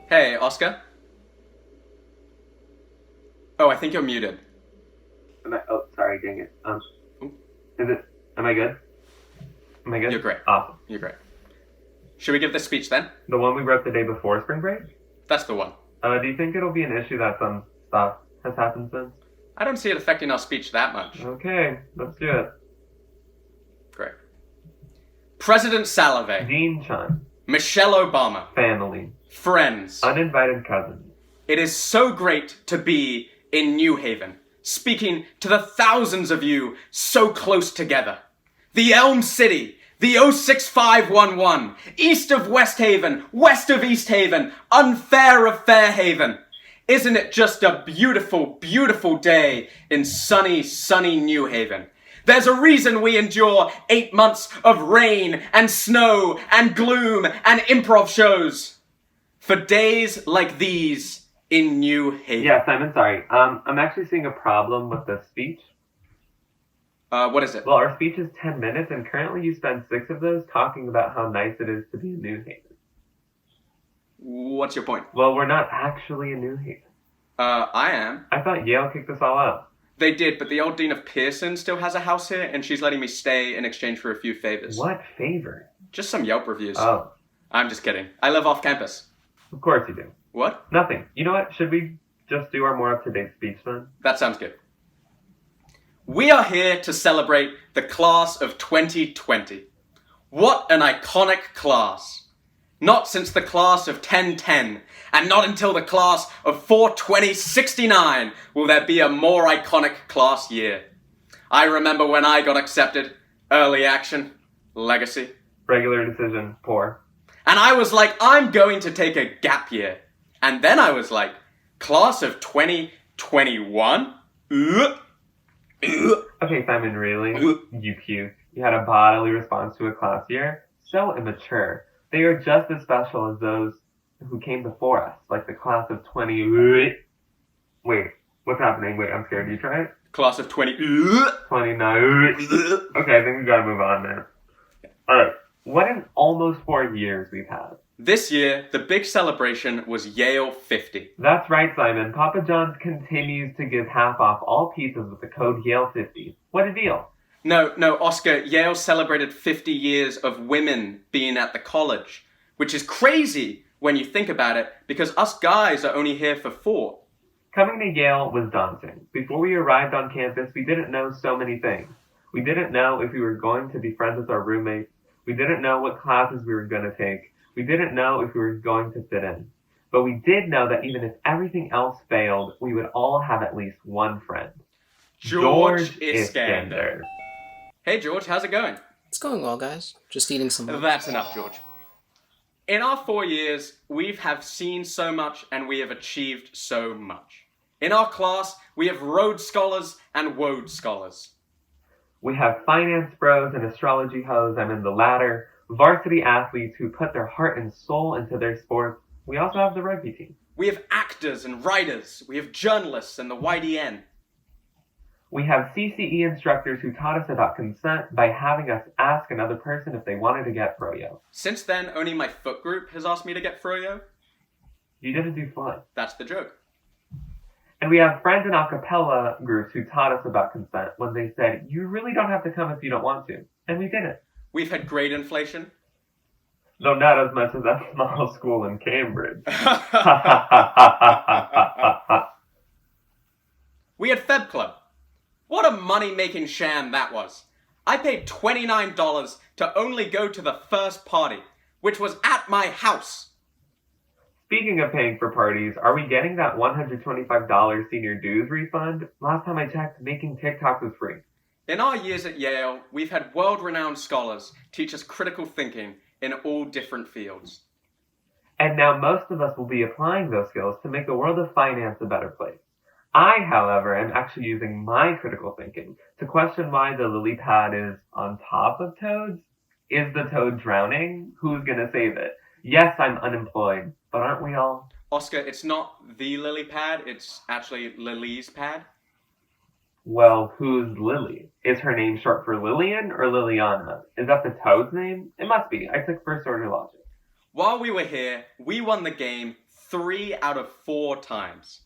Hey, Oscar? Oh, I think you're muted. Oh, sorry, dang it. Is it? Am I good? Am I You're good? great. Awesome. You're great. Should we give this speech then? The one we wrote the day before spring break? That's the one. Do you think it'll be an issue that some stuff has happened since? I don't see it affecting our speech that much. Okay, let's do it. Great. President Salave, Dean Chun. Michelle Obama, Family. friends. Uninvited cousins. It is so great to be in New Haven, speaking to the thousands of you so close together. The Elm City, the 06511, east of West Haven, west of East Haven, unfair of Fairhaven. Isn't it just a beautiful, beautiful day in sunny, sunny New Haven? There's a reason we endure 8 months of rain and snow and gloom and improv shows. For days like these in New Haven. Yeah, Simon, sorry. I'm actually seeing a problem with the speech. What is it? Well, our speech is 10 minutes, and currently you spend 6 of those talking about how nice it is to be in New Haven. What's your point? Well, we're not actually in New Haven. I am. I thought Yale kicked us all out. They did, but the old Dean of Pearson still has a house here, and she's letting me stay in exchange for a few favors. What favor? Just some Yelp reviews. Oh, I'm just kidding. I live off campus. of course you do. What? Nothing. You know what? Should we just do our more up-to-date speech then? That sounds good. We are here to celebrate the class of 2020. What an iconic class. Not since the class of 1010, and not until the class of 42069 will there be a more iconic class year. I remember when I got accepted, early action, legacy. Regular decision, poor. And I was like, I'm going to take a gap year. And then I was like, class of 2021? Okay, Simon, really? You puke. You had a bodily response to a class year? So immature. They are just as special as those who came before us, like the class of 20... Wait, what's happening? Wait, I'm scared. You try it? Class of 20... 29... Okay, I think we gotta move on now. Alright, what in almost 4 years we've had? This year, the big celebration was Yale 50. That's right, Simon. Papa John's continues to give half off all pizzas with the code Yale50. What a deal. No, Oscar, Yale celebrated 50 years of women being at the college, which is crazy when you think about it, because us guys are only here for 4. Coming to Yale was daunting. Before we arrived on campus, we didn't know so many things. We didn't know if we were going to be friends with our roommates. We didn't know what classes we were going to take. We didn't know if we were going to fit in. But we did know that even if everything else failed, we would all have at least one friend. George Iskander. Hey George, how's it going? It's going well, guys. Just eating some lunch. That's enough, George. In our 4 years, we have seen so much and we have achieved so much. In our class, we have Rhodes Scholars and Wodes Scholars. We have finance bros and astrology hoes, I'm in the latter, varsity athletes who put their heart and soul into their sports. We also have the rugby team. We have actors and writers. We have journalists and the YDN. We have CCE instructors who taught us about consent by having us ask another person if they wanted to get froyo. Since then, only my foot group has asked me to get froyo. You didn't do fun. That's the joke. And we have friends in a cappella groups who taught us about consent when they said, you really don't have to come if you don't want to. And we didn't. We've had grade inflation. Though not as much as that small school in Cambridge. We had Feb Club. What a money-making sham that was. I paid $29 to only go to the first party, which was at my house. Speaking of paying for parties, are we getting that $125 senior dues refund? Last time I checked, making TikToks was free. In our years at Yale, we've had world-renowned scholars teach us critical thinking in all different fields. And now most of us will be applying those skills to make the world of finance a better place. I, however, am actually using my critical thinking to question why the lily pad is on top of toads. Is the toad drowning? Who's gonna save it? Yes, I'm unemployed, but aren't we all? Oscar, it's not the lily pad, it's actually Lily's pad. Well, who's Lily? Is her name short for Lillian or Liliana? Is that the toad's name? It must be. I took first order logic. While we were here, we won the game 3 out of 4 times.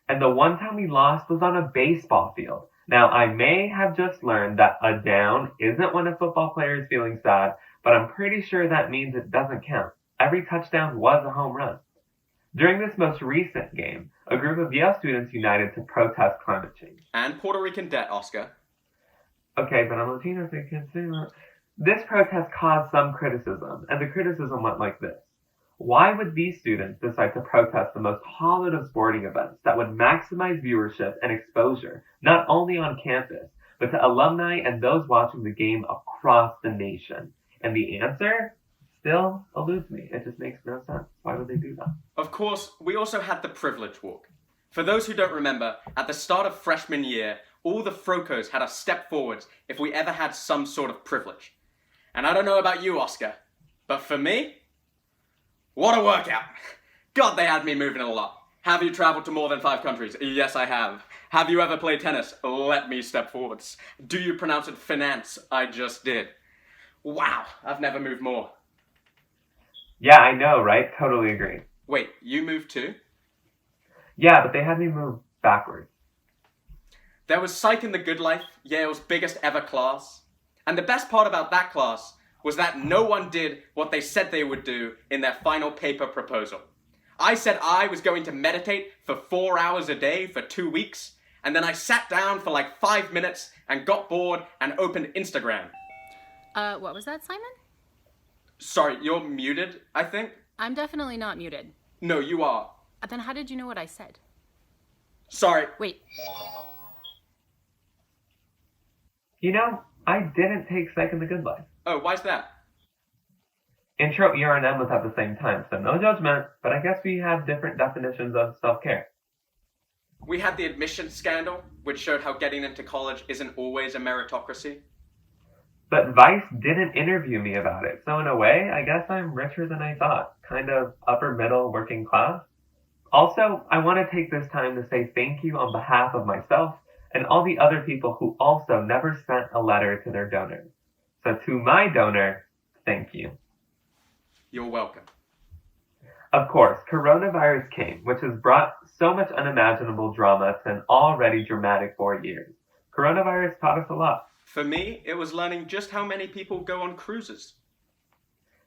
And the one time we lost was on a baseball field. Now, I may have just learned that a down isn't when a football player is feeling sad, but I'm pretty sure that means it doesn't count. Every touchdown was a home run. During this most recent game, a group of Yale students united to protest climate change. And Puerto Rican debt, Oscar. Okay, but I'm Latino, so I can't say that. This protest caused some criticism, and the criticism went like this. Why would these students decide to protest the most hollowed of sporting events that would maximize viewership and exposure, not only on campus, but to alumni and those watching the game across the nation? And the answer still eludes me. It just makes no sense. Why would they do that? Of course, we also had the privilege walk. For those who don't remember, at the start of freshman year, all the Frocos had us step forwards if we ever had some sort of privilege. And I don't know about you, Oscar, but for me, what a workout. God, they had me moving a lot. Have you traveled to more than 5 countries? Yes, I have. Have you ever played tennis? Let me step forwards. Do you pronounce it finance? I just did. Wow, I've never moved more. Yeah, I know, right? Totally agree. Wait, you moved too? Yeah, but they had me move backwards. There was Psych in the Good Life, Yale's biggest ever class. And the best part about that class was that no one did what they said they would do in their final paper proposal. I said I was going to meditate for 4 hours a day for 2 weeks, and then I sat down for like 5 minutes and got bored and opened Instagram. What was that, Simon? Sorry, you're muted, I think? I'm definitely not muted. No, you are. Then how did you know what I said? Sorry. Wait. You know, I didn't take Psych in the Good Life. Oh, why's that? Intro ERNM was at the same time, so no judgment, but I guess we have different definitions of self-care. We had the admissions scandal, which showed how getting into college isn't always a meritocracy. But Vice didn't interview me about it, so in a way, I guess I'm richer than I thought. Kind of upper middle working class. Also, I want to take this time to say thank you on behalf of myself and all the other people who also never sent a letter to their donors. So to my donor, thank you. You're welcome. Of course, coronavirus came, which has brought so much unimaginable drama to an already dramatic 4 years. Coronavirus taught us a lot. For me, it was learning just how many people go on cruises.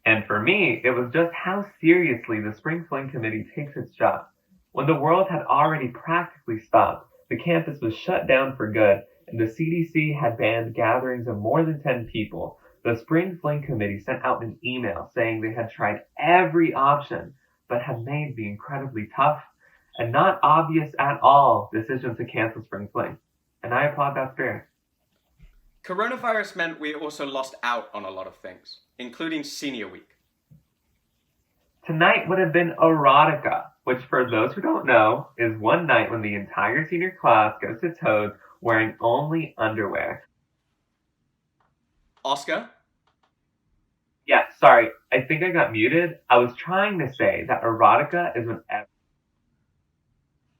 And for me, it was just how seriously the Spring Fling Committee takes its job. When the world had already practically stopped, the campus was shut down for good, and the CDC had banned gatherings of more than 10 people. The Spring Fling Committee sent out an email saying they had tried every option, but had made the incredibly tough and not obvious at all decision to cancel Spring Fling. And I applaud that spirit. Coronavirus meant we also lost out on a lot of things, including senior week. Tonight would have been erotica, which for those who don't know, is one night when the entire senior class goes to toes wearing only underwear. Oscar? Yeah, sorry, I think I got muted. I was trying to say that erotica is when...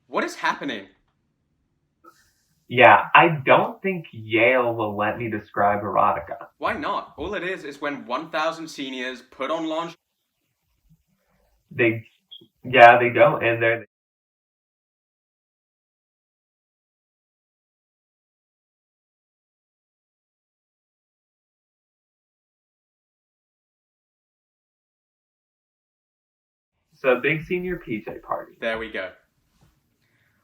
What is happening? Yeah, I don't think Yale will let me describe erotica. Why not? All it is when 1,000 seniors put on lingerie. They don't, and they're... So, big senior PJ party. There we go.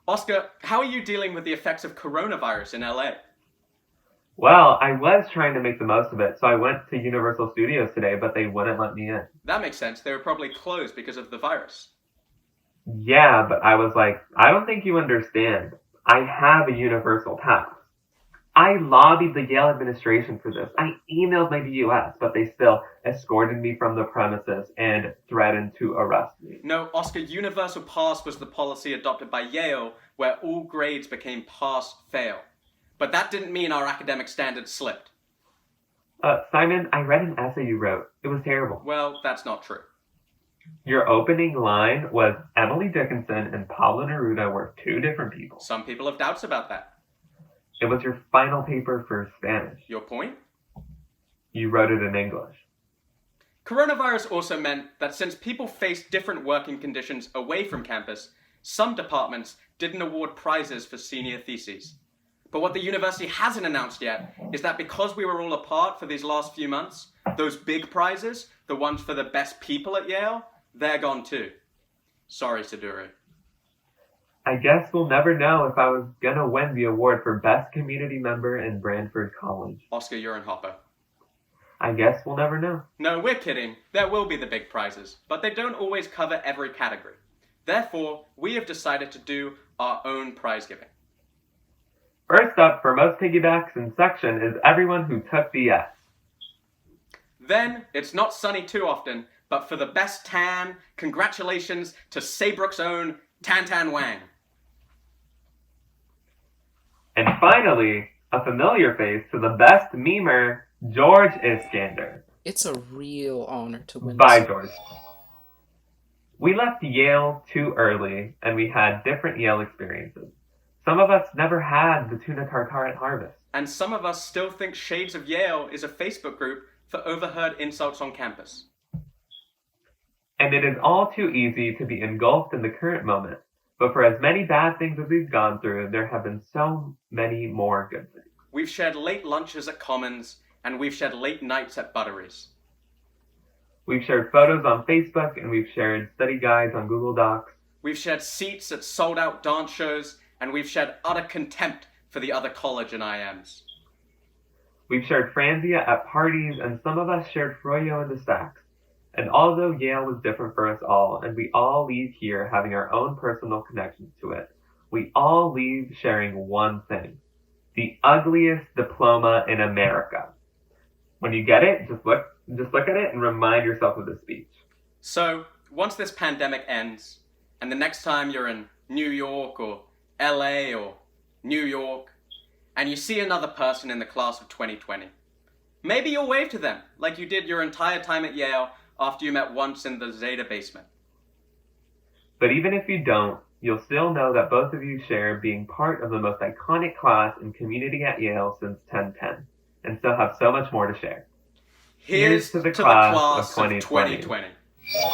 Oscar, how are you dealing with the effects of coronavirus in LA? Well, I was trying to make the most of it, so I went to Universal Studios today, but they wouldn't let me in. That makes sense. They were probably closed because of the virus. Yeah, but I was like, I don't think you understand. I have a Universal Pass. I lobbied the Yale administration for this. I emailed my DUS, but they still escorted me from the premises and threatened to arrest me. No, Oscar, Universal Pass was the policy adopted by Yale where all grades became pass-fail. But that didn't mean our academic standards slipped. Simon, I read an essay you wrote. It was terrible. Well, that's not true. Your opening line was Emily Dickinson and Pablo Neruda were 2 different people. Some people have doubts about that. It was your final paper for Spanish. Your point? You wrote it in English. Coronavirus also meant that since people faced different working conditions away from campus, some departments didn't award prizes for senior theses. But what the university hasn't announced yet is that because we were all apart for these last few months, those big prizes, the ones for the best people at Yale, they're gone too. Sorry, Saduri. I guess we'll never know if I was gonna win the award for Best Community Member in Brantford College. Oscar, you're in Hopper. I guess we'll never know. No, we're kidding. There will be the big prizes, but they don't always cover every category. Therefore, we have decided to do our own prize giving. First up, for most piggybacks in section, is everyone who took the S. Then, it's not sunny too often, but for the best tan, congratulations to Saybrook's own Tan Tan Wang. And finally, a familiar face to the best memer, George Iskander. It's a real honor to win Bye, this. George. We left Yale too early, and we had different Yale experiences. Some of us never had the tuna tartare at Harvest. And some of us still think Shades of Yale is a Facebook group for overheard insults on campus. And it is all too easy to be engulfed in the current moment. But for as many bad things as we've gone through, there have been so many more good things. We've shared late lunches at Commons, and we've shared late nights at Buttery's. We've shared photos on Facebook, and we've shared study guides on Google Docs. We've shared seats at sold-out dance shows, and we've shared utter contempt for the other college and IMs. We've shared Franzia at parties, and some of us shared Froyo in the stacks. And although Yale was different for us all, and we all leave here having our own personal connections to it, we all leave sharing one thing. The ugliest diploma in America. When you get it, just look at it and remind yourself of the speech. So, once this pandemic ends, and the next time you're in New York or LA or New York, and you see another person in the class of 2020, maybe you'll wave to them like you did your entire time at Yale after you met once in the Zeta basement. But even if you don't, you'll still know that both of you share being part of the most iconic class and community at Yale since 1010, and still have so much more to share. Here's to the class of 2020.